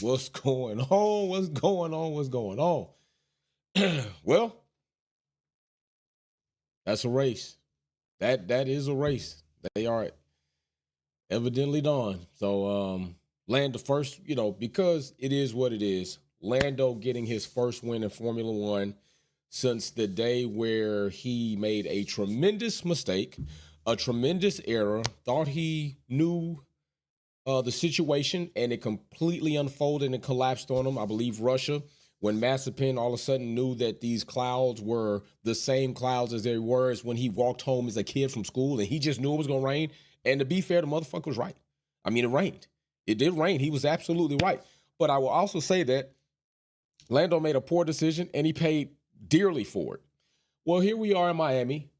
What's going on? What's going on? What's going on? Well, that's a race. That is a race. They are evidently done. So Lando first, because it is what it is. Lando getting his first win in Formula One since the day where he made a tremendous mistake, a tremendous error, thought he knew the situation, and it completely unfolded and collapsed on him. I believe Russia, when Mazepin all of a sudden knew that these clouds were the same clouds as they were as when he walked home as a kid from school, and he just knew it was going to rain. And to be fair, the motherfucker was right. I mean, it rained. It did rain. He was absolutely right. But I will also say that Lando made a poor decision, and he paid dearly for it. Well, here we are in Miami.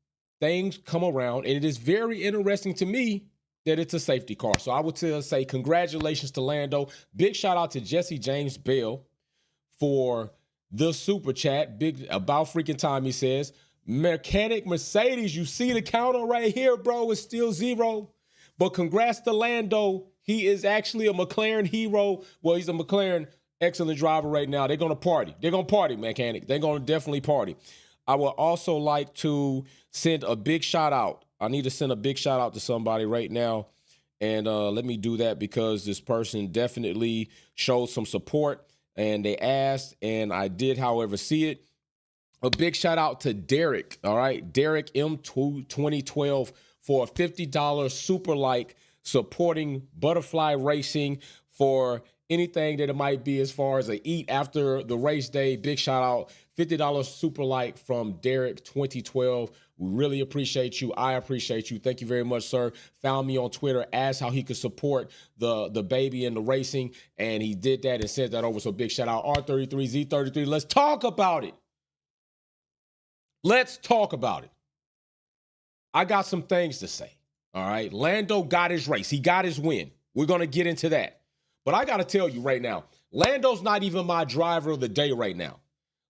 Things come around, and it is very interesting to me that it's a safety car. So I would say congratulations to Lando. Big shout out to Jesse James Bell for the super chat. Big about freaking time, he says. Mechanic Mercedes, you see the counter right here, bro. It's still 0. But congrats to Lando. He is actually a McLaren hero. Well, he's a McLaren excellent driver right now. They're going to party. They're going to party, Mechanic. They're going to definitely party. I would also like to send a big shout out. I need to send a big shout out to somebody right now. And let me do that because this person definitely showed some support and they asked, and I did, however, see it. A big shout out to Derek, all right? Derek M2 2012 for a $50 super like supporting Butterfly Racing for anything that it might be as far as a eat after the race day. Big shout out, $50 super like from Derek 2012. We really appreciate you. I appreciate you. Thank you very much, sir. Found me on Twitter, asked how he could support the baby and the racing, and he did that and sent that over. So big shout out, R33Z33. Let's talk about it. Let's talk about it. I got some things to say, all right? Lando got his race. He got his win. We're going to get into that. But I got to tell you right now, Lando's not even my driver of the day right now.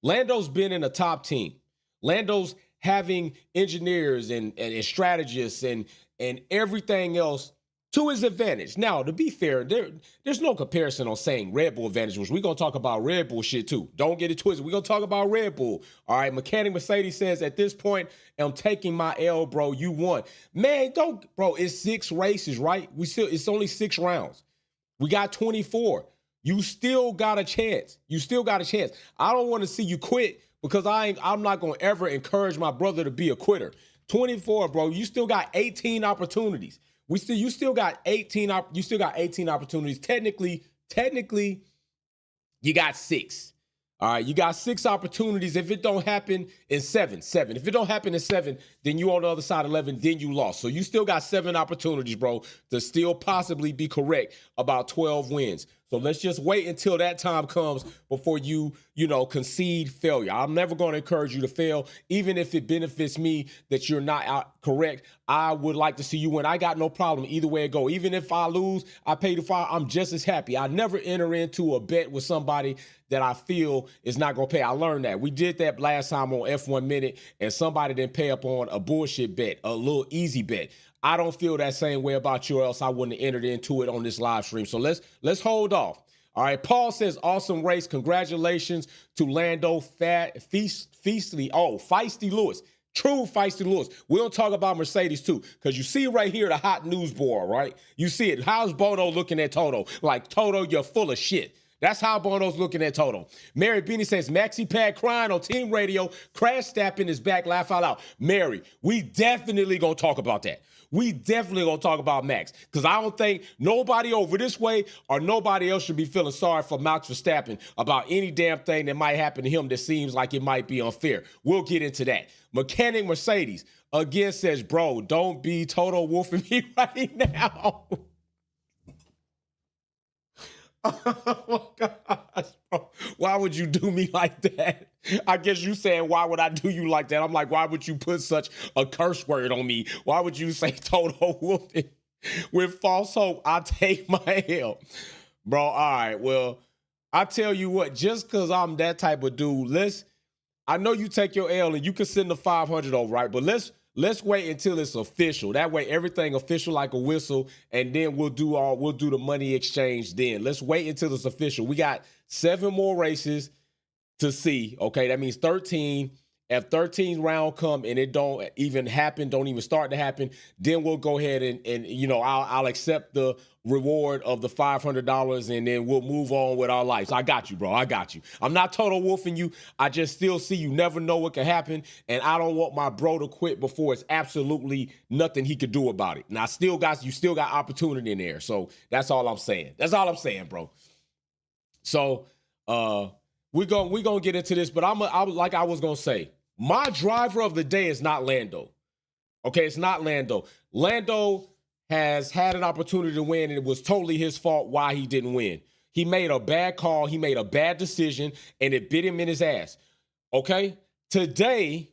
Lando's been in a top team. Lando's having engineers and strategists and everything else to his advantage. Now, to be fair, there's no comparison on saying Red Bull advantage, which we're going to talk about Red Bull shit too. Don't get it twisted. We're going to talk about Red Bull. All right, Mechanic Mercedes says, at this point, I'm taking my L, bro. You won. Man, bro, it's 6 races, right? It's only 6 rounds. We got 24. You still got a chance. You still got a chance. I don't want to see you quit because I'm not going to ever encourage my brother to be a quitter. 24, bro. You still got 18 opportunities. You still got 18 opportunities. Technically, you got 6. All right, you got 6 opportunities. If it don't happen in 7. If it don't happen in 7, then you on the other side 11, then you lost. So you still got 7 opportunities, bro, to still possibly be correct about 12 wins. So let's just wait until that time comes before you concede failure. I'm never going to encourage you to fail, even if it benefits me that you're not out correct. I would like to see you win. I got no problem either way it go. Even if I lose, I pay the fine. I'm just as happy. I never enter into a bet with somebody that I feel is not going to pay. I learned that. We did that last time on F1 Minute, and somebody didn't pay up on a bullshit bet, a little easy bet. I don't feel that same way about you, or else I wouldn't have entered into it on this live stream. So let's hold off. All right, Paul says, awesome race. Congratulations to Lando Feisty Lewis. True Feisty Lewis. We'll talk about Mercedes too, because you see right here the hot news board, right? You see it. How's Bono looking at Toto? Like, Toto, you're full of shit. That's how Bono's looking at Toto. Mary Beanie says, Maxi Pad crying on team radio. Crash Stappen is back. Laugh out loud. Mary, we definitely going to talk about that. We definitely going to talk about Max, because I don't think nobody over this way or nobody else should be feeling sorry for Max Verstappen about any damn thing that might happen to him that seems like it might be unfair. We'll get into that. Mechanic Mercedes again says, bro, don't be Toto wolfing me right now. Oh, gosh, bro. Why would you do me like that? I guess you saying, why would I do you like that? I'm like, why would you put such a curse word on me? Why would you say Toto wolfing? With false hope, I take my L. Bro, all right, well, I tell you what, just because I'm that type of dude, I know you take your L and you can send the 500 over, right? But let's let's wait until it's official. That way, everything official like a whistle, and then we'll do the money exchange then. Let's wait until it's official. We got 7 more races to see. Okay, that means 13. If 13th round come and it don't even happen, don't even start to happen, then we'll go ahead and you know, I'll accept the reward of the $500 and then we'll move on with our lives. I got you, bro. I got you. I'm not total wolfing you. I just still see you never know what can happen, and I don't want my bro to quit before it's absolutely nothing he could do about it. And you still got opportunity in there. So that's all I'm saying. That's all I'm saying, bro. So we're gonna get into this, but like I was gonna say, my driver of the day is not Lando. Okay, it's not Lando. Lando has had an opportunity to win, and it was totally his fault why he didn't win. He made a bad call. He made a bad decision, and it bit him in his ass. Okay? Today,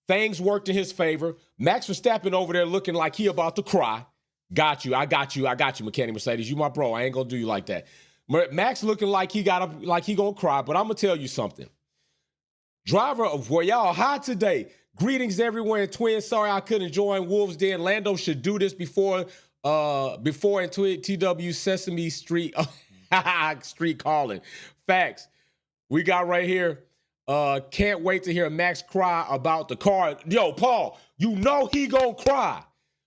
things worked in his favor. Max Verstappen over there looking like he about to cry. Got you, Mechanic Mercedes. You my bro. I ain't gonna do you like that. Max looking like he gonna cry, but I'm gonna tell you something. Driver of y'all high today. Greetings everywhere in Twin. Sorry I couldn't join Wolves Den. Lando should do this before in TW Sesame Street Street calling. Facts. We got right here. Can't wait to hear Max cry about the car. Yo, Paul, you know he gonna cry.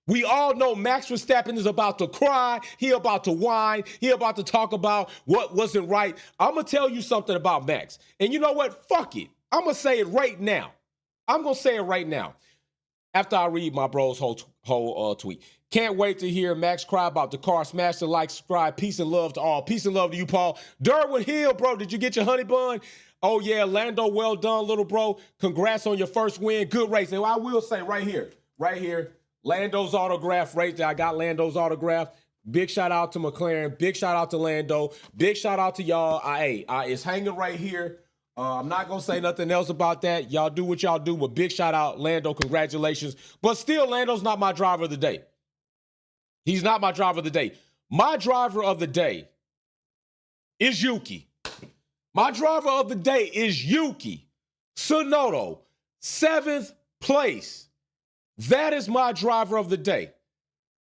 We all know Max Verstappen is about to cry. He about to whine. He about to talk about what wasn't right. I'm going to tell you something about Max. And you know what? Fuck it. I'm going to say it right now. I'm going to say it right now after I read my bro's whole tweet. Can't wait to hear Max cry about the car. Smash the like, subscribe. Peace and love to all. Peace and love to you, Paul. Derwin Hill, bro, did you get your honey bun? Oh, yeah, Lando, well done, little bro. Congrats on your first win. Good race. And I will say right here, Lando's autograph right there. I got Lando's autograph. Big shout out to McLaren. Big shout out to Lando. Big shout out to y'all. It's hanging right here. I'm not going to say nothing else about that. Y'all do what y'all do, but big shout out, Lando. Congratulations. But still, Lando's not my driver of the day. He's not my driver of the day. My driver of the day is Yuki. My driver of the day is Yuki Tsunoda, 7th place. That is my driver of the day.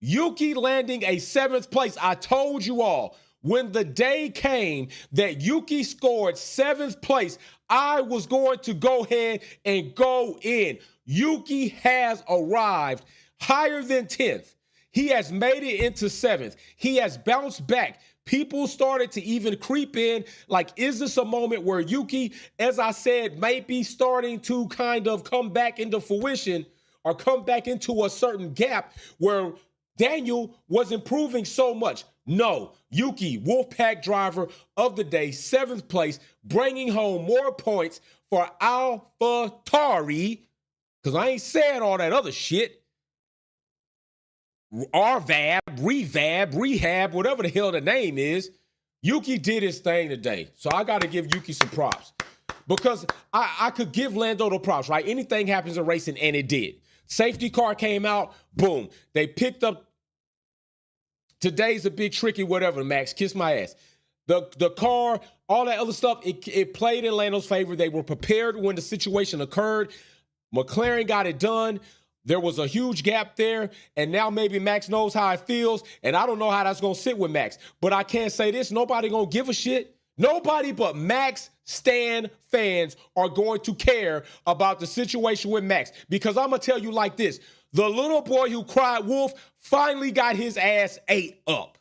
Yuki landing a 7th place. I told you all, when the day came that Yuki scored 7th place, I was going to go ahead and go in. Yuki has arrived higher than 10th. He has made it into 7th. He has bounced back. People started to even creep in, like, is this a moment where Yuki, as I said, might be starting to kind of come back into fruition or come back into a certain gap where Daniel was improving so much? No, Yuki, Wolfpack driver of the day, 7th place, bringing home more points for AlphaTauri, because I ain't saying all that other shit. Rehab, whatever the hell the name is. Yuki did his thing today. So I got to give Yuki some props. Because I could give Lando the props, right? Anything happens in racing, and it did. Safety car came out, boom. They picked up. Today's a big tricky whatever, Max. Kiss my ass. The car, all that other stuff, it played in Lando's favor. They were prepared when the situation occurred. McLaren got it done. There was a huge gap there, and now maybe Max knows how it feels, and I don't know how that's going to sit with Max. But I can't say this. Nobody going to give a shit. Nobody but Max Stan fans are going to care about the situation with Max, because I'm going to tell you like this. The little boy who cried wolf finally got his ass ate up.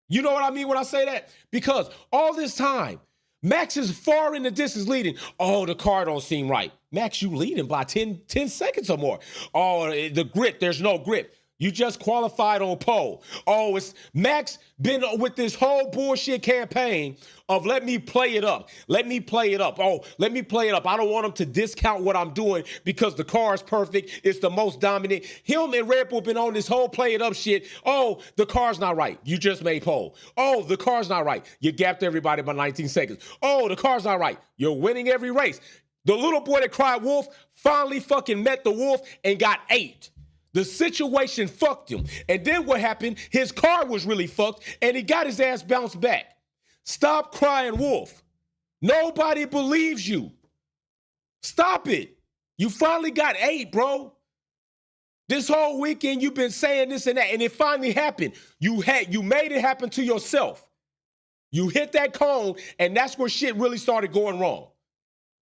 You know what I mean when I say that? Because all this time, Max is far in the distance leading. Oh, the car don't seem right. Max, you leading by 10 seconds or more. Oh, the grip, there's no grip. You just qualified on pole. Oh, it's Max been with this whole bullshit campaign of let me play it up. Let me play it up. Oh, let me play it up. I don't want him to discount what I'm doing because the car is perfect. It's the most dominant. Him and Red Bull been on this whole play it up shit. Oh, the car's not right. You just made pole. Oh, the car's not right. You gapped everybody by 19 seconds. Oh, the car's not right. You're winning every race. The little boy that cried wolf finally fucking met the wolf and got 8. The situation fucked him. And then what happened? His car was really fucked, and he got his ass bounced back. Stop crying wolf. Nobody believes you. Stop it. You finally got 8, bro. This whole weekend you've been saying this and that, and it finally happened. You made it happen to yourself. You hit that cone, and that's where shit really started going wrong.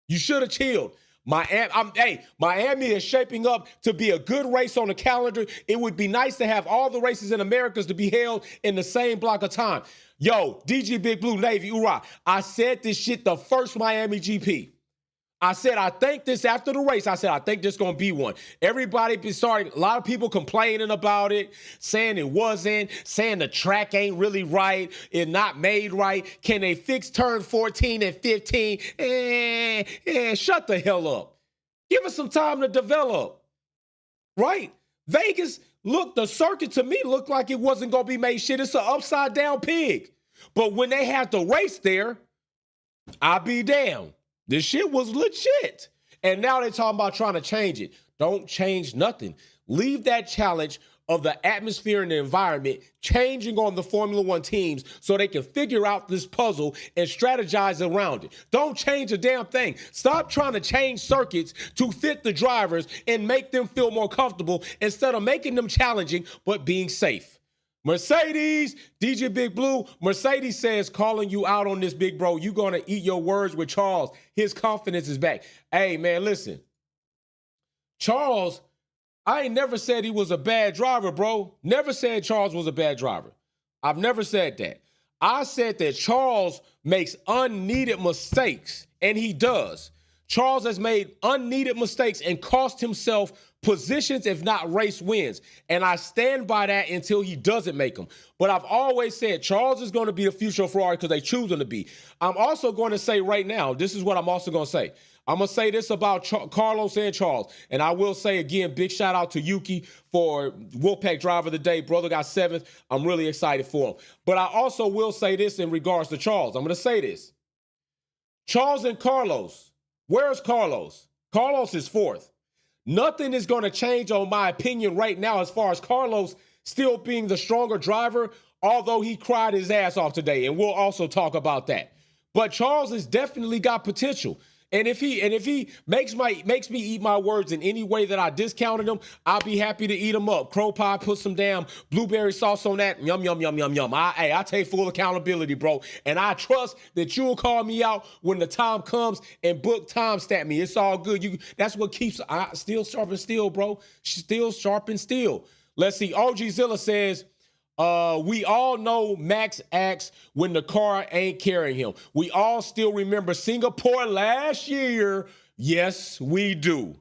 You should have chilled. Miami is shaping up to be a good race on the calendar. It would be nice to have all the races in Americas to be held in the same block of time. Yo, DG Big Blue Navy, hoorah. I said this shit the first Miami GP. I said, I think this after the race, I said, I think this going to be one. Everybody been starting, a lot of people complaining about it, saying it wasn't, saying the track ain't really right, it not made right. Can they fix turn 14 and 15? Shut the hell up. Give us some time to develop, right? Vegas, look, the circuit to me looked like it wasn't going to be made shit. It's an upside down pig. But when they had the race there, I'll be damned. This shit was legit. And now they're talking about trying to change it. Don't change nothing. Leave that challenge of the atmosphere and the environment changing on the Formula One teams so they can figure out this puzzle and strategize around it. Don't change a damn thing. Stop trying to change circuits to fit the drivers and make them feel more comfortable instead of making them challenging but being safe. Mercedes, DJ Big Blue, Mercedes says, calling you out on this, big bro. You going to eat your words with Charles. His confidence is back. Hey, man, listen. Charles, I ain't never said he was a bad driver, bro. Never said Charles was a bad driver. I've never said that. I said that Charles makes unneeded mistakes, and he does. Charles has made unneeded mistakes and cost himself positions, if not race wins. And I stand by that until he doesn't make them. But I've always said Charles is going to be the future of Ferrari because they choose him to be. I'm also going to say right now, this is what I'm also going to say. I'm going to say this about Carlos and Charles. And I will say again, big shout out to Yuki for Wolfpack Driver of the Day. Brother got 7th. I'm really excited for him. But I also will say this in regards to Charles. I'm going to say this. Charles and Carlos. Where's Carlos? Carlos is 4th. Nothing is going to change on my opinion right now as far as Carlos still being the stronger driver, although he cried his ass off today, and we'll also talk about that. But Charles has definitely got potential. And if he makes me eat my words in any way that I discounted him, I'll be happy to eat him up. Crow pie, put some damn blueberry sauce on that. Yum, yum, yum, yum, yum. I take full accountability, bro. And I trust that you'll call me out when the time comes and book timestamp me. It's all good. That's what keeps still sharp and steel, bro. Still sharp and steel. Let's see. OG Zilla says, we all know Max acts when the car ain't carrying him. We all still remember Singapore last year. Yes, we do.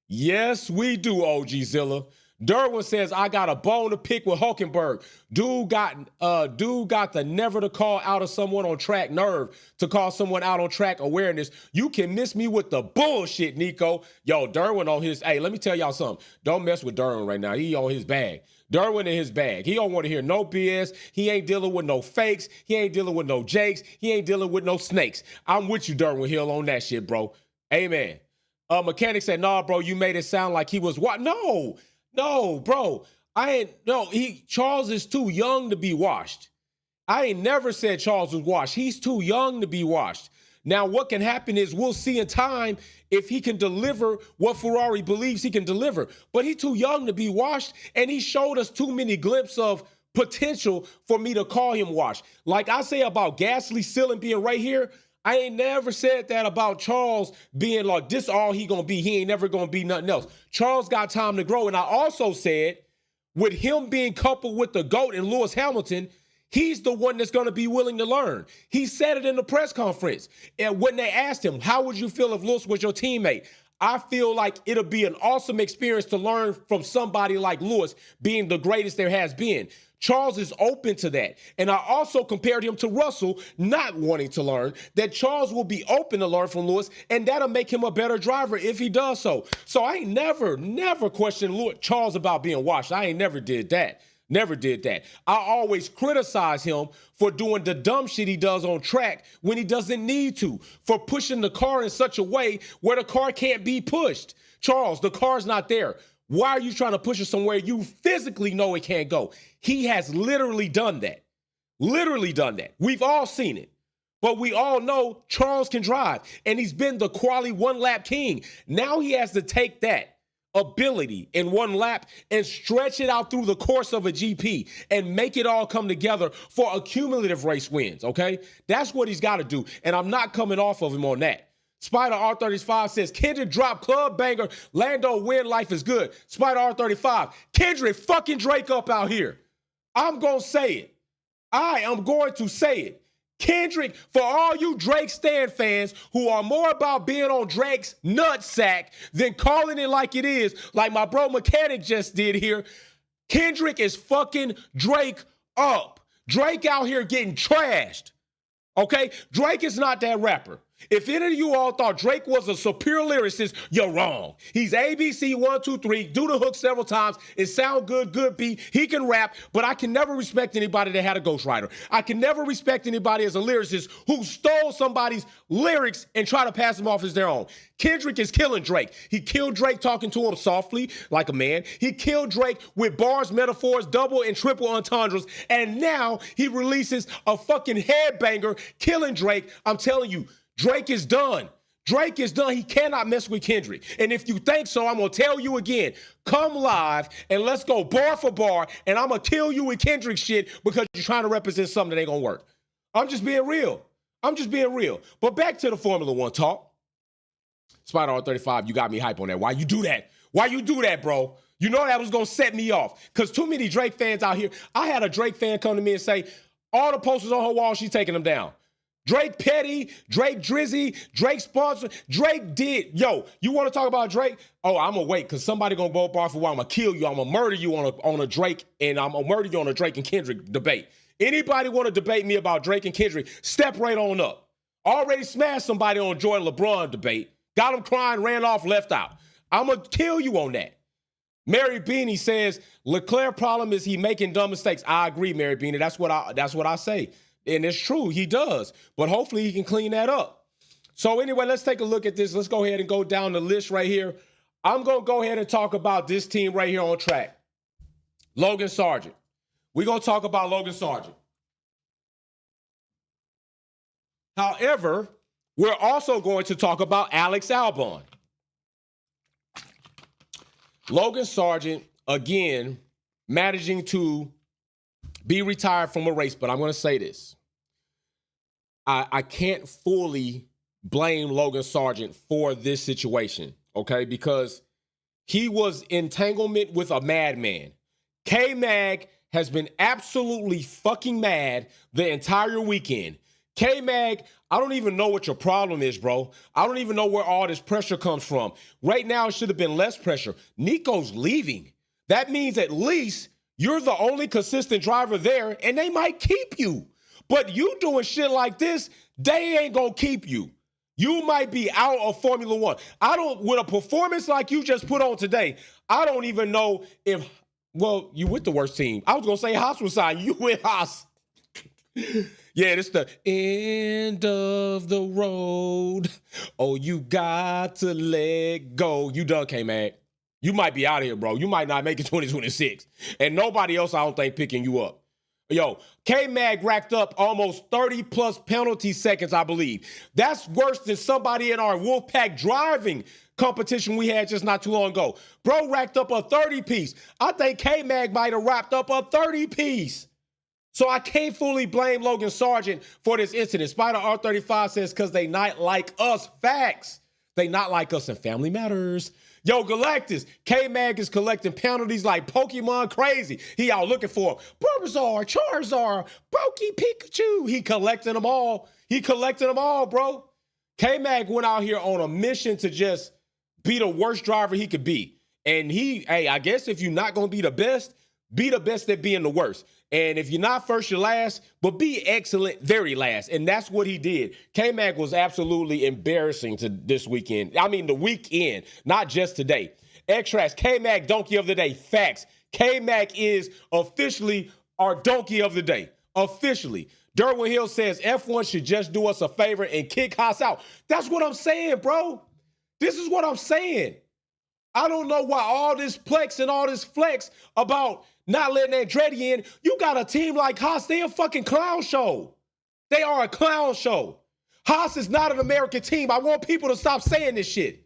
Yes, we do, OG Zilla. Derwin says, I got a bone to pick with Hulkenberg. Dude got the never to call out of someone on track nerve to call someone out on track awareness. You can miss me with the bullshit, Nico. Yo, Derwin on his, hey, let me tell y'all something. Don't mess with Derwin right now. He on his bag. Derwin in his bag. He don't want to hear no BS. He ain't dealing with no fakes. He ain't dealing with no jakes. He ain't dealing with no snakes. I'm with you, Derwin Hill, on that shit, bro. Amen. Mechanic said, nah, bro, you made it sound like he was what? No, bro. Charles is too young to be washed. I ain't never said Charles was washed. He's too young to be washed. Now, what can happen is we'll see in time if he can deliver what Ferrari believes he can deliver. But he's too young to be washed, and he showed us too many glimpses of potential for me to call him washed. Like I say about Gasly still being right here, I ain't never said that about Charles being like, this all he gonna be. He ain't never gonna be nothing else. Charles got time to grow. And I also said, with him being coupled with the GOAT and Lewis Hamilton, he's the one that's going to be willing to learn. He said it in the press conference. And when they asked him, how would you feel if Lewis was your teammate? I feel like it'll be an awesome experience to learn from somebody like Lewis being the greatest there has been. Charles is open to that. And I also compared him to Russell, not wanting to learn, that Charles will be open to learn from Lewis, and that'll make him a better driver if he does so. So I ain't never questioned Charles about being washed. I ain't never did that. Never did that. I always criticize him for doing the dumb shit he does on track when he doesn't need to, for pushing the car in such a way where the car can't be pushed. Charles, the car's not there. Why are you trying to push it somewhere you physically know it can't go? He has literally done that. Literally done that. We've all seen it. But we all know Charles can drive, and he's been the quality one-lap king. Now he has to take that ability in one lap and stretch it out through the course of a GP and make it all come together for accumulative race wins, okay? That's what he's got to do, and I'm not coming off of him on that. Spider R35 says, Kendrick drop club banger, Lando win, life is good. Spider R35, Kendrick fucking Drake up out here. I'm going to say it. I am going to say it. Kendrick, for all you Drake Stan fans who are more about being on Drake's nutsack than calling it like it is, like my bro Mechanic just did here, Kendrick is fucking Drake up. Drake out here getting trashed, okay? Drake is not that rapper. If any of you all thought Drake was a superior lyricist, you're wrong. He's ABC 1, 2, 3, do the hook several times. It sound good, good beat. He can rap, but I can never respect anybody that had a ghostwriter. I can never respect anybody as a lyricist who stole somebody's lyrics and try to pass them off as their own. Kendrick is killing Drake. He killed Drake talking to him softly like a man. He killed Drake with bars, metaphors, double and triple entendres. And now he releases a fucking headbanger killing Drake. I'm telling you, Drake is done. Drake is done. He cannot mess with Kendrick. And if you think so, I'm going to tell you again, come live and let's go bar for bar, and I'm going to kill you with Kendrick shit because you're trying to represent something that ain't going to work. I'm just being real. I'm just being real. But back to the Formula One talk. Spider R35, you got me hype on that. Why you do that? Why you do that, bro? You know that was going to set me off because too many Drake fans out here. I had a Drake fan come to me and say, all the posters on her wall, she's taking them down. Drake petty, Drake drizzy, Drake sponsor, Drake did. Yo, you want to talk about Drake? Oh, I'm going to wait because somebody going to go bar for a while. I'm going to kill you. I'm going to murder you on a Drake, and I'm going to murder you on a Drake and Kendrick debate. Anybody want to debate me about Drake and Kendrick, step right on up. Already smashed somebody on Jordan LeBron debate. Got him crying, ran off, left out. I'm going to kill you on that. Mary Beanie says, Leclerc problem is he making dumb mistakes. I agree, Mary Beanie. That's what I say. And it's true, he does. But hopefully he can clean that up. So anyway, let's take a look at this. Let's go ahead and go down the list right here. I'm going to go ahead and talk about this team right here on track. Logan Sargeant. We're going to talk about Logan Sargeant. However, we're also going to talk about Alex Albon. Logan Sargeant, again, managing to be retired from a race, but I'm going to say this. I can't fully blame Logan Sargeant for this situation, okay? Because he was entanglement with a madman. K-Mag has been absolutely fucking mad the entire weekend. K-Mag, I don't even know what your problem is, bro. I don't even know where all this pressure comes from. Right now, it should have been less pressure. Nico's leaving. That means at least you're the only consistent driver there, and they might keep you. But you doing shit like this, they ain't gonna keep you. You might be out of Formula One. With a performance like you just put on today, I don't even know if, well, you with the worst team. I was gonna say Haas was signed. You with Haas. Yeah, this the end of the road. Oh, you got to let go. You done, K-Mag. You might be out of here, bro. You might not make it 2026. And nobody else, I don't think, picking you up. Yo, K-Mag racked up almost 30-plus penalty seconds, I believe. That's worse than somebody in our Wolfpack driving competition we had just not too long ago. Bro racked up a 30-piece. I think K-Mag might have wrapped up a 30-piece. So I can't fully blame Logan Sargeant for this incident. Spider R35 says, because they not like us. Facts. They not like us, and family matters. Yo, Galactus, K-Mag is collecting penalties like Pokemon crazy. He out looking for Bulbasaur, Charizard, Brokey, Pikachu. He collecting them all. He collecting them all, bro. K-Mag went out here on a mission to just be the worst driver he could be. And I guess if you're not going to be the best at being the worst. And if you're not first, you're last, but be excellent, very last. And that's what he did. K-Mag was absolutely embarrassing to this weekend. I mean, the weekend, not just today. Extras, K-Mag donkey of the day. Facts. K-Mag is officially our donkey of the day. Officially. Derwin Hill says F1 should just do us a favor and kick Haas out. That's what I'm saying, bro. This is what I'm saying. I don't know why all this plex and all this flex about not letting Andretti in. You got a team like Haas, they a fucking clown show. They are a clown show. Haas is not an American team. I want people to stop saying this shit.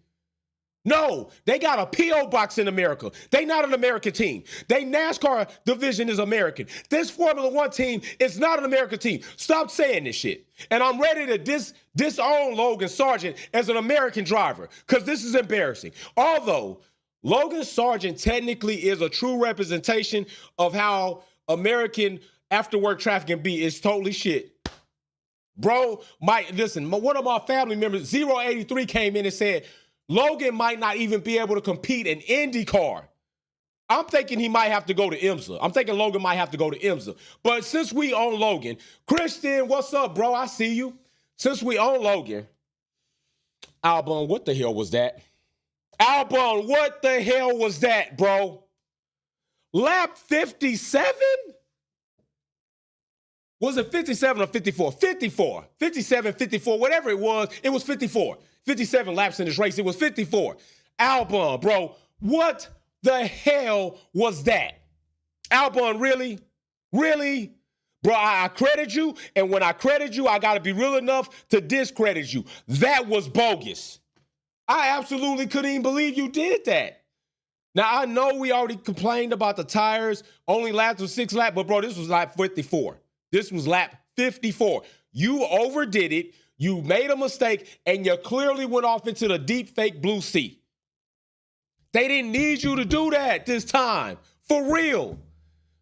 No, they got a P.O. box in America. They not an American team. They NASCAR division is American. This Formula One team is not an American team. Stop saying this shit. And I'm ready to disown Logan Sargeant as an American driver because this is embarrassing. Although Logan Sargeant technically is a true representation of how American after-work traffic can be. It's totally shit. Bro, listen, one of my family members, 083, came in and said, Logan might not even be able to compete in IndyCar. I'm thinking he might have to go to IMSA. I'm thinking Logan might have to go to IMSA. But since we own Logan, Christian, what's up, bro? I see you. Since we own Logan, Albon, what the hell was that? Albon, what the hell was that, bro? Lap 57? Was it 57 or 54? 54. 57, 54, whatever it was 54. 57 laps in this race. It was 54. Albon, bro, what the hell was that? Albon, really? Really? Bro, I credit you, and when I credit you, I got to be real enough to discredit you. That was bogus. I absolutely couldn't even believe you did that. Now, I know we already complained about the tires, only laps was 6 laps, but bro, this was lap 54. This was lap 54. You overdid it. You made a mistake, and you clearly went off into the deep fake blue sea. They didn't need you to do that this time. For real.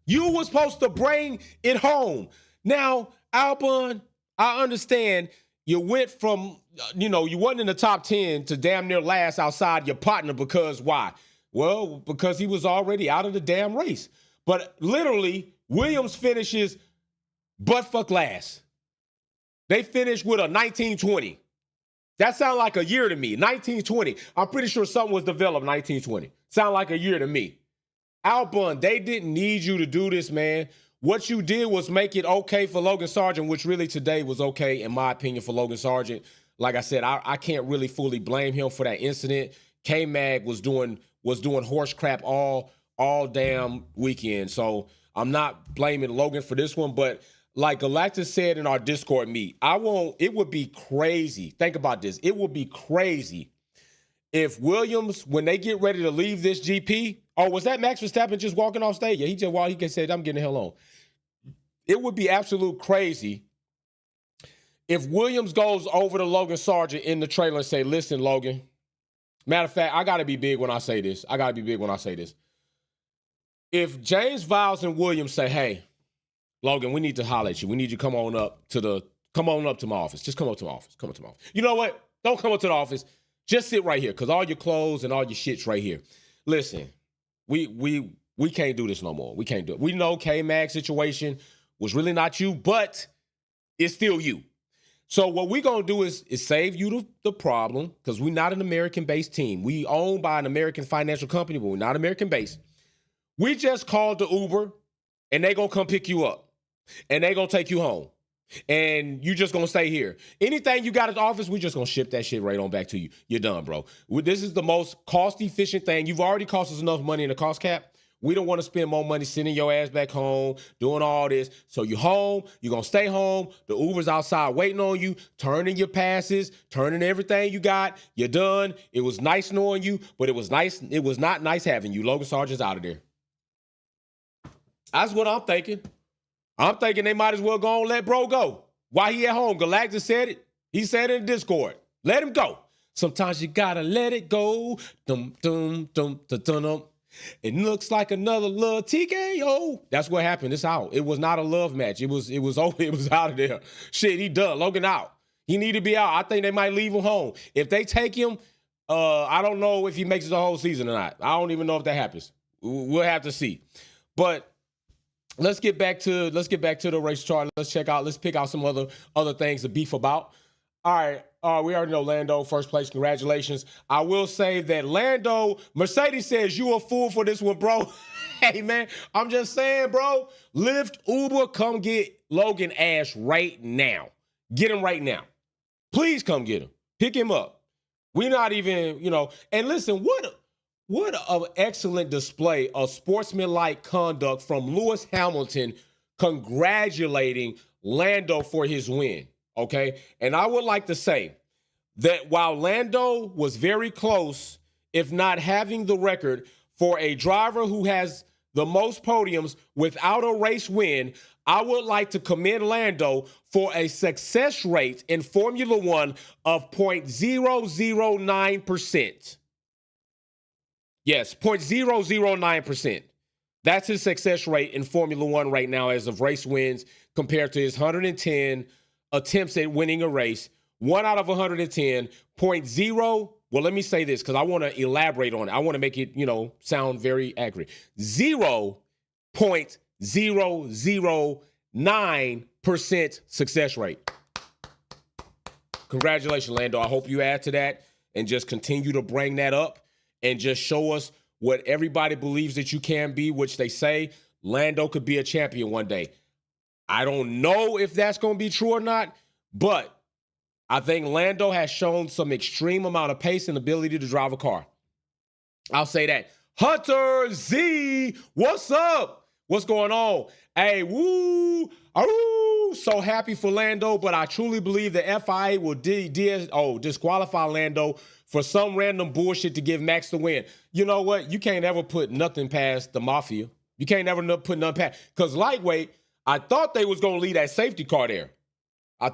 You were supposed to bring it home. Now, Albon, I understand you went from, you wasn't in the top 10 to damn near last outside your partner because why? Well, because he was already out of the damn race. But literally, Williams finishes butt-fuck last. They finished with a 1920. That sounds like a year to me. 1920. I'm pretty sure something was developed 1920. Sound like a year to me. Albon, they didn't need you to do this, man. What you did was make it okay for Logan Sargeant, which really today was okay, in my opinion, for Logan Sargeant. Like I said, I can't really fully blame him for that incident. K-Mag was doing horse crap all damn weekend. So I'm not blaming Logan for this one, but like Galactus said in our Discord meet, it would be crazy. Think about this. It would be crazy if Williams, when they get ready to leave this GP, was that Max Verstappen just walking off stage? Yeah, he said, I'm getting the hell on. It would be absolute crazy if Williams goes over to Logan Sargeant in the trailer and say, listen, Logan, matter of fact, I got to be big when I say this. If James Viles and Williams say, hey, Logan, we need to holler at you. We need you to come on up to my office. Just come up to my office. Come up to my office. You know what? Don't come up to the office. Just sit right here, because all your clothes and all your shit's right here. Listen, we can't do this no more. We can't do it. We know K-Mag situation was really not you, but it's still you. So what we're going to do is save you the problem, because we're not an American-based team. We owned by an American financial company, but we're not American-based. We just called the Uber, and they're going to come pick you up. And they're going to take you home. And you just going to stay here. Anything you got at the office, we just going to ship that shit right on back to you. You're done, bro. This is the most cost-efficient thing. You've already cost us enough money in the cost cap. We don't want to spend more money sending your ass back home, doing all this. So you're home. You're going to stay home. The Uber's outside waiting on you, turning your passes, turning everything you got. You're done. It was nice knowing you, but it was not nice having you. Logan Sargeant's out of there. That's what I'm thinking. I'm thinking they might as well go and let bro go. While he at home, Galactus said it. He said it in Discord. Let him go. Sometimes you gotta let it go. Dum, dum, dum, dum, dum, dum. It looks like another little TKO. That's what happened. It's out. It was not a love match. It was over. It was out of there. Shit, he done. Logan out. He need to be out. I think they might leave him home. If they take him, I don't know if he makes it the whole season or not. I don't even know if that happens. We'll have to see. But Let's get back to the race chart. Let's pick out some other things to beef about. All right, we already know Lando, first place. Congratulations. I will say that Lando, Mercedes says you a fool for this one, bro. Hey, man, I'm just saying, bro. Lyft, Uber, come get Logan ass right now. Get him right now. Please come get him. Pick him up. We're not even, and listen, what an excellent display of sportsmanlike conduct from Lewis Hamilton congratulating Lando for his win, okay? And I would like to say that while Lando was very close if not having the record for a driver who has the most podiums without a race win. I would like to commend Lando for a success rate in Formula One of 0.009%. Yes, 0.009%. That's his success rate in Formula One right now as of race wins compared to his 110 attempts at winning a race. 1 out of 110, well, let me say this because I want to elaborate on it. I want to make it, sound very accurate. 0.009% success rate. Congratulations, Lando. I hope you add to that and just continue to bring that up and just show us what everybody believes that you can be, which they say Lando could be a champion one day. I don't know if that's going to be true or not, but I think Lando has shown some extreme amount of pace and ability to drive a car. I'll say that. Hunter Z, what's up? What's going on? Hey, woo, so happy for Lando, but I truly believe the FIA will disqualify Lando for some random bullshit to give Max the win. You know what? You can't ever put nothing past the mafia. You can't ever put nothing past. Because lightweight, I thought they was going to leave that safety car there. And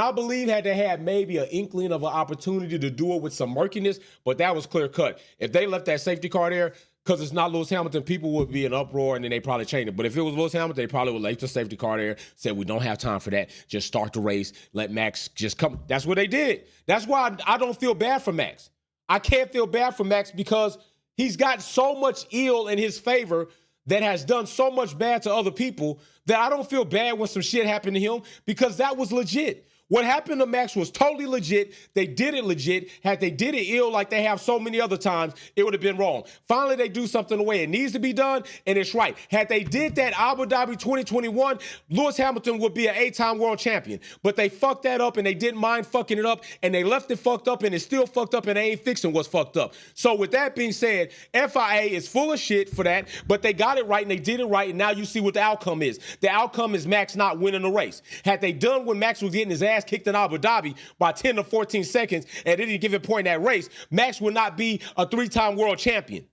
I believe had they had maybe an inkling of an opportunity to do it with some murkiness, but that was clear cut. If they left that safety car there, because it's not Lewis Hamilton, people would be in uproar and then they probably change it. But if it was Lewis Hamilton, they probably would leave the safety car there, said, we don't have time for that. Just start the race. Let Max just come. That's what they did. That's why I don't feel bad for Max. I can't feel bad for Max because he's got so much ill in his favor that has done so much bad to other people that I don't feel bad when some shit happened to him because that was legit. What happened to Max was totally legit. They did it legit. Had they did it ill like they have so many other times, it would have been wrong. Finally, they do something the way it needs to be done, and it's right. Had they did that Abu Dhabi 2021, Lewis Hamilton would be an 8-time world champion. But they fucked that up, and they didn't mind fucking it up, and they left it fucked up, and it's still fucked up, and they ain't fixing what's fucked up. So with that being said, FIA is full of shit for that, but they got it right, and they did it right, and now you see what the outcome is. The outcome is Max not winning the race. Had they done when Max was getting his ass kicked in Abu Dhabi by 10 to 14 seconds at any given point in that race, Max would not be a 3-time world champion.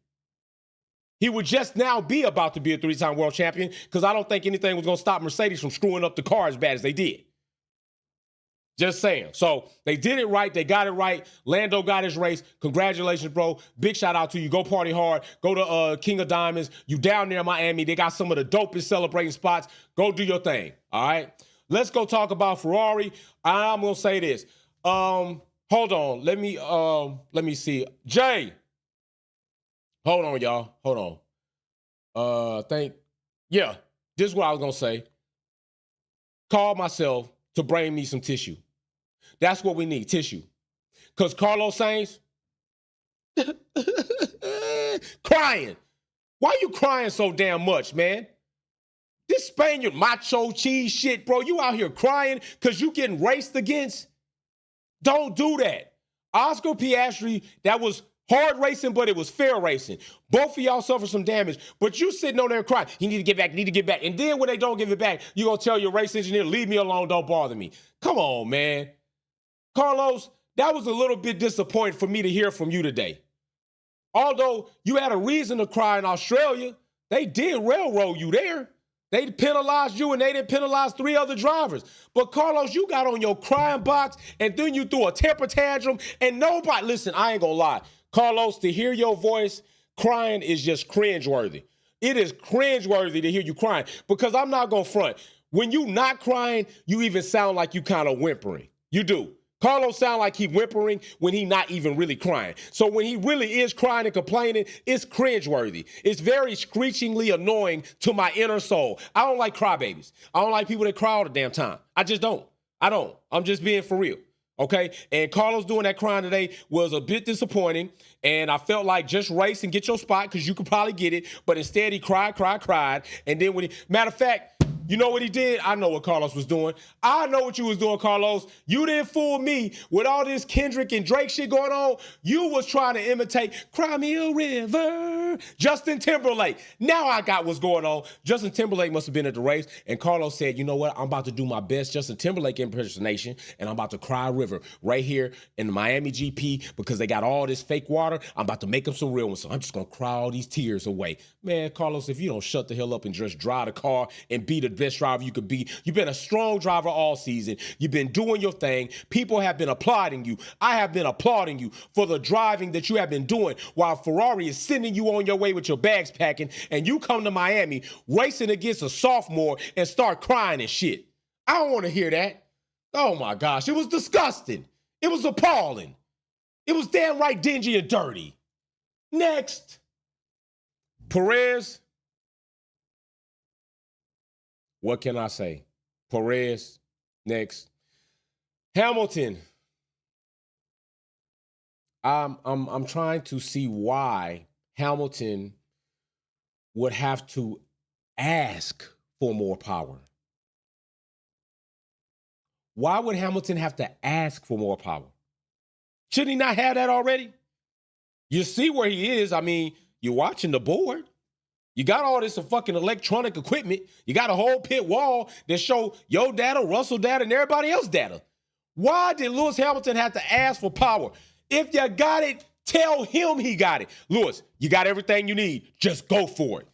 He would just now be about to be a 3-time world champion because I don't think anything was going to stop Mercedes from screwing up the car as bad as they did. Just saying. So they did it right. They got it right. Lando got his race. Congratulations, bro. Big shout out to you. Go party hard. Go to King of Diamonds. You down there in Miami. They got some of the dopest celebrating spots. Go do your thing. All right. Let's go talk about Ferrari. I'm gonna say this. Hold on. Let me see. Jay. Hold on, y'all. Hold on. This is what I was gonna say. Call myself to bring me some tissue. That's what we need, tissue. Because Carlos Sainz, crying. Why are you crying so damn much, man? This Spaniard macho cheese shit, bro, you out here crying because you getting raced against? Don't do that. Oscar Piastri, that was hard racing, but it was fair racing. Both of y'all suffered some damage, but you sitting on there crying, you need to get back. And then when they don't give it back, you're going to tell your race engineer, leave me alone, don't bother me. Come on, man. Carlos, that was a little bit disappointing for me to hear from you today. Although you had a reason to cry in Australia, they did railroad you there. They penalized you and they didn't penalize 3 other drivers. But Carlos, you got on your crying box and then you threw a temper tantrum and nobody, listen, I ain't gonna lie. Carlos, to hear your voice crying is just cringeworthy. It is cringeworthy to hear you crying because I'm not gonna front. When you not crying, you even sound like you kind of whimpering. You do. Carlos sound like he whimpering when he not even really crying. So when he really is crying and complaining, it's cringeworthy. It's very screechingly annoying to my inner soul. I don't like crybabies. I don't like people that cry all the damn time. I just don't. I'm just being for real. Okay? And Carlos doing that crying today was a bit disappointing. And I felt like just race and get your spot because you could probably get it. But instead he cried. And then matter of fact, You know what he did? I know what Carlos was doing. I know what you was doing, Carlos. You didn't fool me with all this Kendrick and Drake shit going on. You was trying to imitate Cry Me a River, Justin Timberlake. Now I got what's going on. Justin Timberlake must have been at the race, and Carlos said, you know what? I'm about to do my best Justin Timberlake impersonation, and I'm about to cry a river right here in the Miami GP because they got all this fake water. I'm about to make them some real ones, so I'm just going to cry all these tears away. Man, Carlos, if you don't shut the hell up and just drive the car and be the best driver you could be, you've been a strong driver all season. You've been doing your thing. People have been applauding you. I have been applauding you for the driving that you have been doing while Ferrari is sending you on your way with your bags packing, and you come to Miami racing against a sophomore and start crying and shit. I don't want to hear that. Oh my gosh, it was disgusting. It was appalling. It was damn right dingy and dirty. Next. Perez. What can I say? Perez. Next. Hamilton. I'm trying to see why Hamilton would have to ask for more power. Why would Hamilton have to ask for more power? Shouldn't he not have that already? You see where he is. I mean, you're watching the board. You got all this fucking electronic equipment. You got a whole pit wall that show your data, Russell data, and everybody else's data. Why did Lewis Hamilton have to ask for power? If you got it, tell him he got it. Lewis, you got everything you need. Just go for it.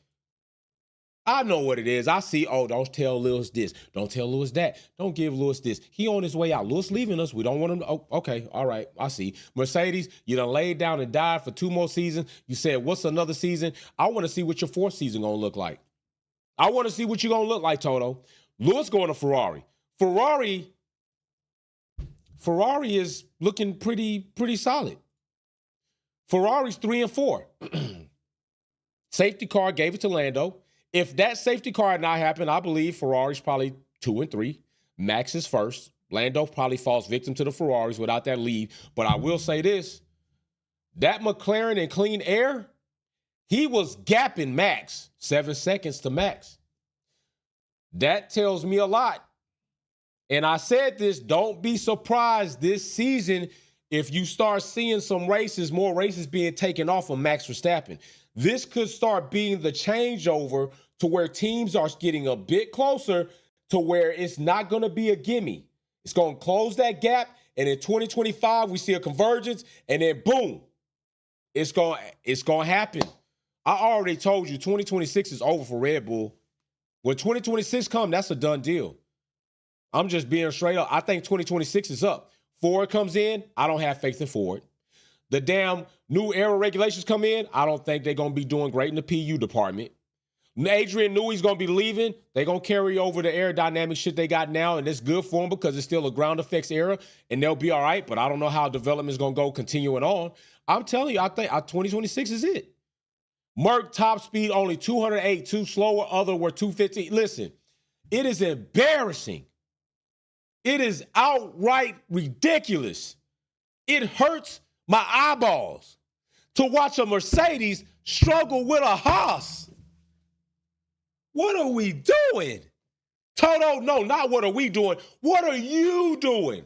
I know what it is. I see, oh, don't tell Lewis this. Don't tell Lewis that. Don't give Lewis this. He on his way out. Lewis leaving us. We don't want him to. Oh, okay, all right, I see. Mercedes, you done laid down and died for 2 more seasons. You said, what's another season? I want to see what your 4th season going to look like. I want to see what you're going to look like, Toto. Lewis going to Ferrari. Ferrari is looking pretty solid. Ferrari's 3 and 4. Safety car gave it to Lando. If that safety car had not happened, I believe Ferrari's probably 2 and 3. Max is first. Lando probably falls victim to the Ferraris without that lead. But I will say this. That McLaren in clean air, he was gapping Max 7 seconds to Max. That tells me a lot. And I said this, don't be surprised this season if you start seeing more races being taken off of Max Verstappen. This could start being the changeover to where teams are getting a bit closer to where it's not going to be a gimme. It's going to close that gap, and in 2025, we see a convergence, and then boom, it's going to happen. I already told you 2026 is over for Red Bull. When 2026 comes, that's a done deal. I'm just being straight up. I think 2026 is up. Ford comes in, I don't have faith in Ford. The damn new aero regulations come in, I don't think they're going to be doing great in the PU department. Adrian Newey's going to be leaving. They're going to carry over the aerodynamic shit they got now, and it's good for them because it's still a ground effects era, and they'll be all right, but I don't know how development is going to go continuing on. I'm telling you, I think 2026 is it. Merc top speed only 208, 2 slower, other were 250. Listen, it is embarrassing. It is outright ridiculous. It hurts my eyeballs to watch a Mercedes struggle with a Haas. What are we doing? Toto, no, not what are we doing. What are you doing?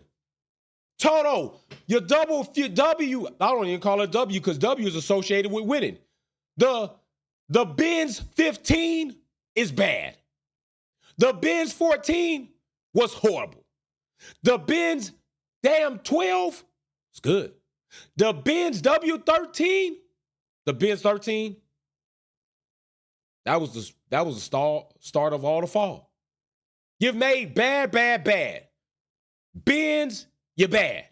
Toto, your double W, I don't even call it W because W is associated with winning. The Benz 15 is bad. The Benz 14 was horrible. The Benz damn 12 is good. The Benz W13, the Benz 13, that was the start of all the fall. You've made bad. Benz, you're bad.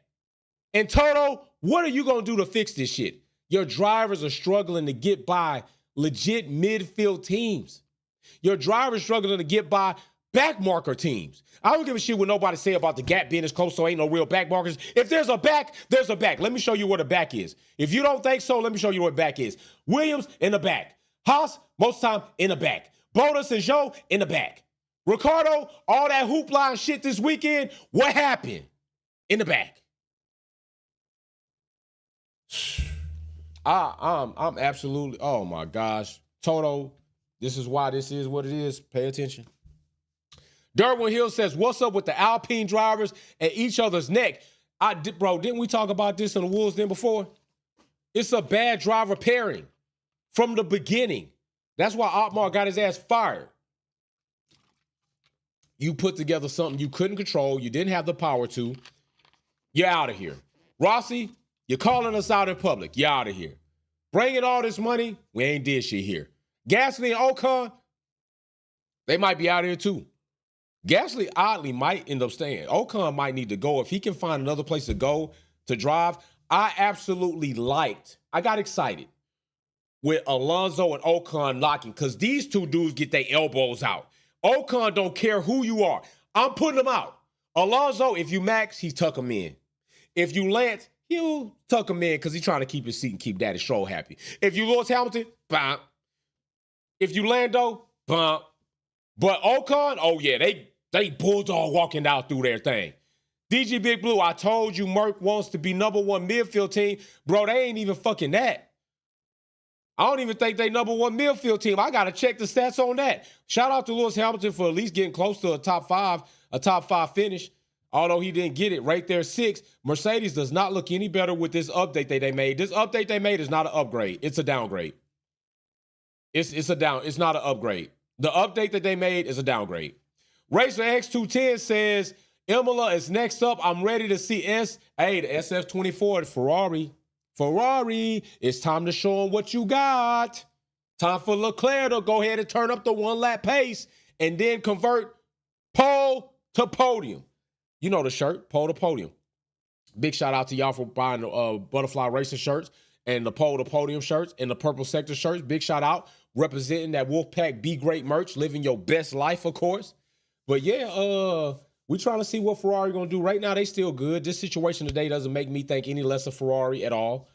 And Toto, what are you going to do to fix this shit? Your drivers are struggling to get by legit midfield teams. Your drivers struggling to get by back marker teams. I don't give a shit what nobody say about the gap being as close, so ain't no real back markers. If there's a back, there's a back. Let me show you what a back is. If you don't think so, let me show you what back is. Williams in the back. Haas, most time in the back. Bottas and Zhou in the back. Ricardo, all that hoopla and shit this weekend, what happened? In the back. I'm absolutely, oh my gosh. Toto, this is why this is what it is. Pay attention. Derwin Hill says, what's up with the Alpine drivers at each other's neck? Bro, didn't we talk about this in the Wolves then before? It's a bad driver pairing from the beginning. That's why Otmar got his ass fired. You put together something you couldn't control, you didn't have the power to. You're out of here. Rossi, you're calling us out in public. You're out of here. Bringing all this money, we ain't did shit here. Gasly and Ocon, they might be out here too. Gasly oddly might end up staying. Ocon might need to go. If he can find another place to go to drive, I got excited with Alonso and Ocon locking because these two dudes get their elbows out. Ocon don't care who you are. I'm putting them out. Alonso, if you Max, he's tuck him in. If you Lance, he'll tuck him in because he's trying to keep his seat and keep Daddy Stroll happy. If you Lewis Hamilton, bump. If you Lando, bump. But Ocon, oh yeah, they bulldog walking out through their thing. DG Big Blue, I told you Merc wants to be #1 midfield team. Bro, they ain't even fucking that. I don't even think they #1 midfield team. I got to check the stats on that. Shout out to Lewis Hamilton for at least getting close to a top five finish. Although he didn't get it right there, 6. Mercedes does not look any better with this update that they made. This update they made is not an upgrade. It's a downgrade. It's not an upgrade. The update that they made is a downgrade. Racer X210 says, Imola is next up. I'm ready to see the SF24, the Ferrari. Ferrari, it's time to show them what you got. Time for Leclerc to go ahead and turn up the 1-lap pace and then convert pole to podium. You know the shirt, pole to podium. Big shout out to y'all for buying the Butterfly Racing shirts and the pole to podium shirts and the Purple Sector shirts. Big shout out representing that Wolfpack Be Great merch, living your best life, of course. But yeah, we're trying to see what Ferrari going to do. Right now, they still good. This situation today doesn't make me think any less of Ferrari at all.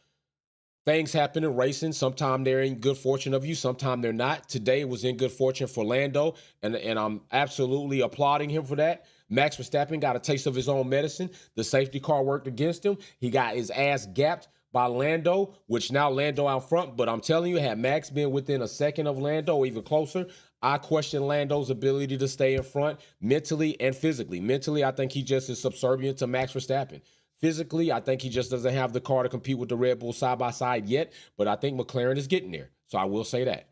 Things happen in racing. Sometimes they're in good fortune of you. Sometimes they're not. Today was in good fortune for Lando, and I'm absolutely applauding him for that. Max Verstappen got a taste of his own medicine. The safety car worked against him. He got his ass gapped by Lando, which now Lando out front. But I'm telling you, had Max been within a second of Lando or even closer, I question Lando's ability to stay in front mentally and physically. Mentally, I think he just is subservient to Max Verstappen. Physically, I think he just doesn't have the car to compete with the Red Bull side by side yet, but I think McLaren is getting there. So I will say that.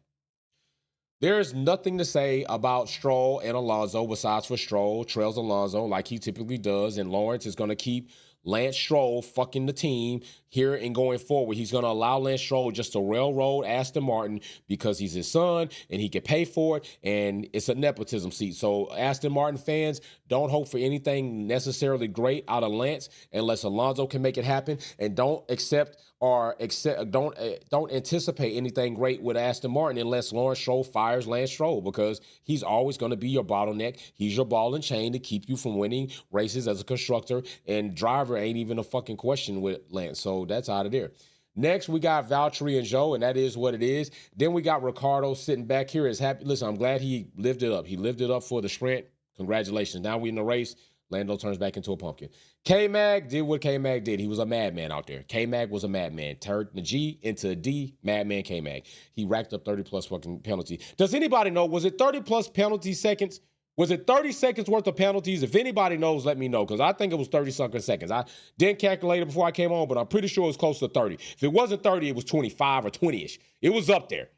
There is nothing to say about Stroll and Alonso besides for Stroll trails Alonso like he typically does, and Lawrence is going to keep Lance Stroll fucking the team here and going forward. He's going to allow Lance Stroll just to railroad Aston Martin because he's his son and he can pay for it, and it's a nepotism seat. So Aston Martin fans, don't hope for anything necessarily great out of Lance unless Alonso can make it happen, and don't anticipate anything great with Aston Martin unless Lawrence Stroll fires Lance Stroll, because he's always going to be your bottleneck. He's your ball and chain to keep you from winning races as a constructor, and driver ain't even a fucking question with Lance. So that's out of there. Next, we got Valtteri and Zhou, and that is what it is. Then we got Ricciardo sitting back here as happy. Listen, I'm glad he lived it up. He lived it up for the sprint. Congratulations. Now we in the race. Lando turns back into a pumpkin. K-Mag did what K-Mag did. He was a madman out there. K-Mag was a madman. Turned the G into a D, madman K-Mag. He racked up 30-plus fucking penalties. Does anybody know, was it 30-plus penalty seconds? Was it 30 seconds worth of penalties? If anybody knows, let me know, because I think it was 30-something seconds. I didn't calculate it before I came on, but I'm pretty sure it was close to 30. If it wasn't 30, it was 25 or 20-ish. It was up there.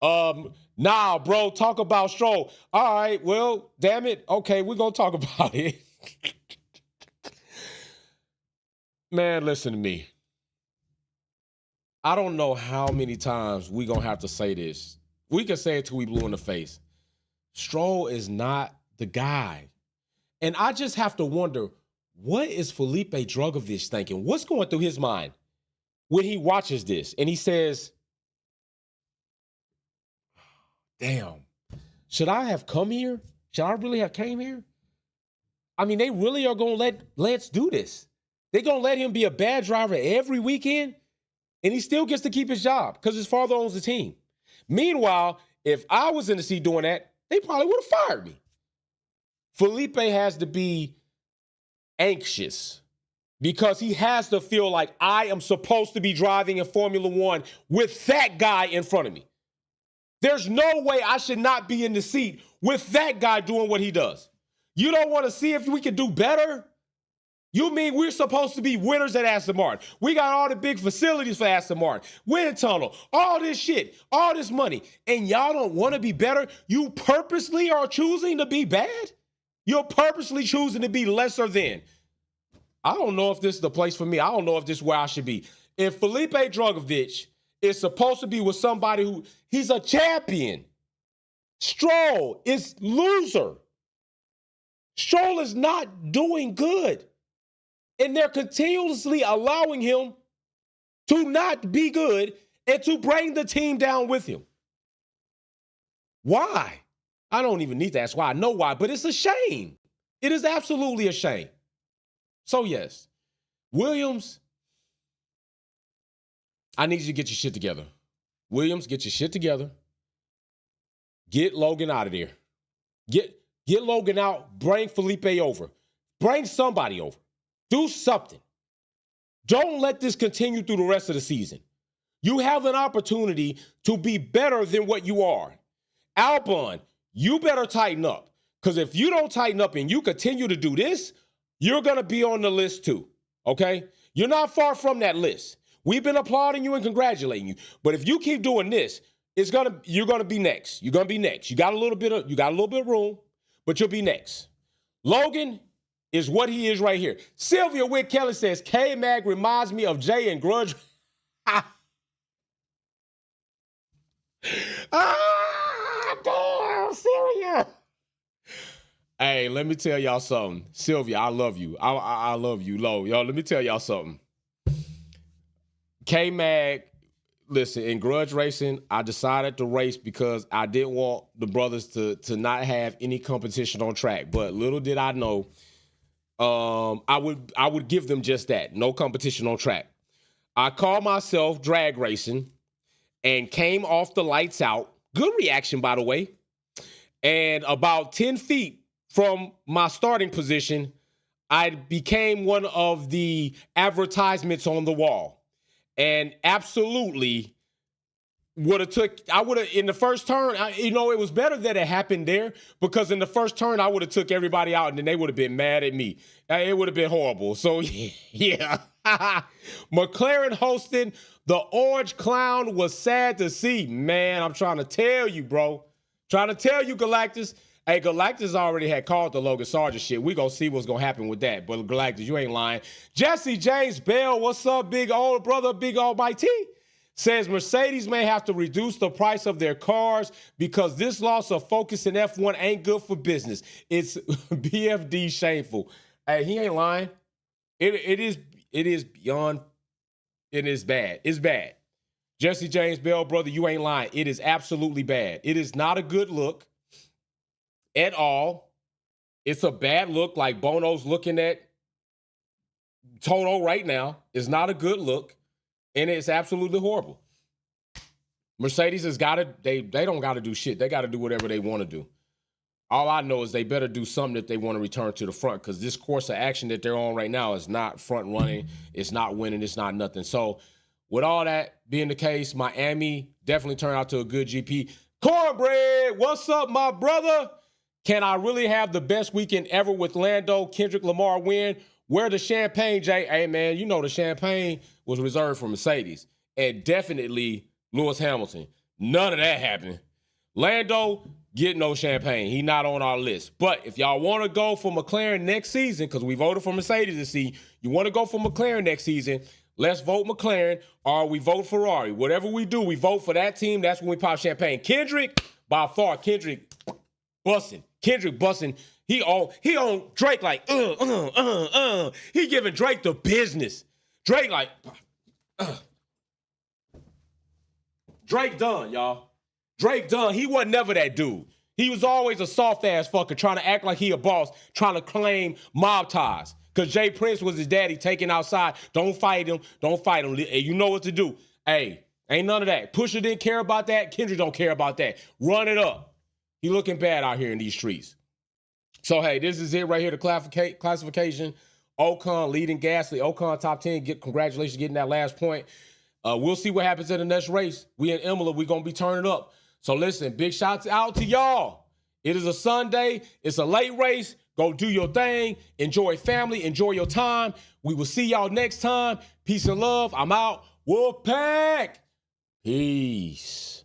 Nah, bro, talk about Stroll. All right, well, damn it. Okay, we're going to talk about it. Man, listen to me. I don't know how many times we're going to have to say this. We can say it till we blue in the face. Stroll is not the guy. And I just have to wonder, what is Felipe Drugovich thinking? What's going through his mind when he watches this and he says, damn, should I have come here? Should I really have came here? I mean, they really are going to let Lance do this. They're going to let him be a bad driver every weekend, and he still gets to keep his job because his father owns the team. Meanwhile, if I was in the seat doing that, they probably would have fired me. Felipe has to be anxious because he has to feel like I am supposed to be driving in Formula One with that guy in front of me. There's no way I should not be in the seat with that guy doing what he does. You don't want to see if we can do better? You mean we're supposed to be winners at Aston Martin? We got all the big facilities for Aston Martin, wind tunnel, all this shit, all this money, and y'all don't want to be better? You purposely are choosing to be bad? You're purposely choosing to be lesser than. I don't know if this is the place for me. I don't know if this is where I should be. If Felipe Drugovich is supposed to be with somebody who, he's a champion. Stroll is loser. Stroll is not doing good. And they're continuously allowing him to not be good and to bring the team down with him. Why? I don't even need to ask why. I know why, but it's a shame. It is absolutely a shame. So, yes, Williams, I need you to get your shit together. Williams, get your shit together. Get Logan out of there. Get Logan out. Bring Felipe over. Bring somebody over. Do something. Don't let this continue through the rest of the season. You have an opportunity to be better than what you are. Alpine, you better tighten up. Because if you don't tighten up and you continue to do this, you're going to be on the list too. Okay? You're not far from that list. We've been applauding you and congratulating you. But if you keep doing this, you're going to be next. You're going to be next. You got a little bit of room, but you'll be next. Logan is what he is right here. Sylvia Wick Kelly says, K-Mag reminds me of Jay and Grudge. Damn, Sylvia. Hey, let me tell y'all something. Sylvia, I love you. I love you, Lo. Yo, let me tell y'all something. K-Mag, listen, in grudge racing, I decided to race because I didn't want the brothers to not have any competition on track. But little did I know, I would give them just that. No competition on track. I called myself drag racing and came off the lights out. Good reaction, by the way. And about 10 feet from my starting position, I became one of the advertisements on the wall. And absolutely in the first turn, it was better that it happened there, because in the first turn, I would have took everybody out and then they would have been mad at me. It would have been horrible. So, yeah. McLaren hosting the Orange Clown was sad to see. Man, I'm trying to tell you, bro. Trying to tell you, Galactus. Hey, Galactus already had called the Logan Sargeant shit. We gonna see what's gonna happen with that. But Galactus, you ain't lying. Jesse James Bell, what's up, big old brother, big almighty? Says Mercedes may have to reduce the price of their cars because this loss of focus in F1 ain't good for business. It's BFD shameful. Hey, he ain't lying. It is beyond, it is bad. It's bad. Jesse James Bell, brother, you ain't lying. It is absolutely bad. It is not a good look at all. It's a bad look, like Bono's looking at Toto right now. It's not a good look. And it's absolutely horrible. Mercedes has got to, they don't got to do shit. They got to do whatever they want to do. All I know is they better do something that they want to return to the front, because this course of action that they're on right now is not front running. It's not winning. It's not nothing. So with all that being the case, Miami definitely turned out to a good GP. Cornbread, what's up, my brother? Can I really have the best weekend ever with Lando, Kendrick Lamar win? Where the champagne, Jay? Hey, man, you know the champagne was reserved for Mercedes and definitely Lewis Hamilton. None of that happened. Lando, get no champagne. He not on our list. But if y'all want to go for McLaren next season, because we voted for Mercedes this season, you want to go for McLaren next season, let's vote McLaren or we vote Ferrari. Whatever we do, we vote for that team. That's when we pop champagne. Kendrick, by far, Kendrick busting. Kendrick busting. He on Drake like, He giving Drake the business. Drake like, Drake done, y'all. Drake done. He wasn't never that dude. He was always a soft-ass fucker trying to act like he a boss, trying to claim mob ties. Because Jay Prince was his daddy taken outside. Don't fight him. Don't fight him. Hey, you know what to do. Hey, ain't none of that. Pusha didn't care about that. Kendrick don't care about that. Run it up. He looking bad out here in these streets. So, hey, this is it right here, the classification. Ocon leading Gasly. Ocon top 10. Congratulations getting that last point. We'll see what happens in the next race. We in Imola. We're going to be turning up. So, listen, big shouts out to y'all. It is a Sunday. It's a late race. Go do your thing. Enjoy family. Enjoy your time. We will see y'all next time. Peace and love. I'm out. Wolfpack. Peace.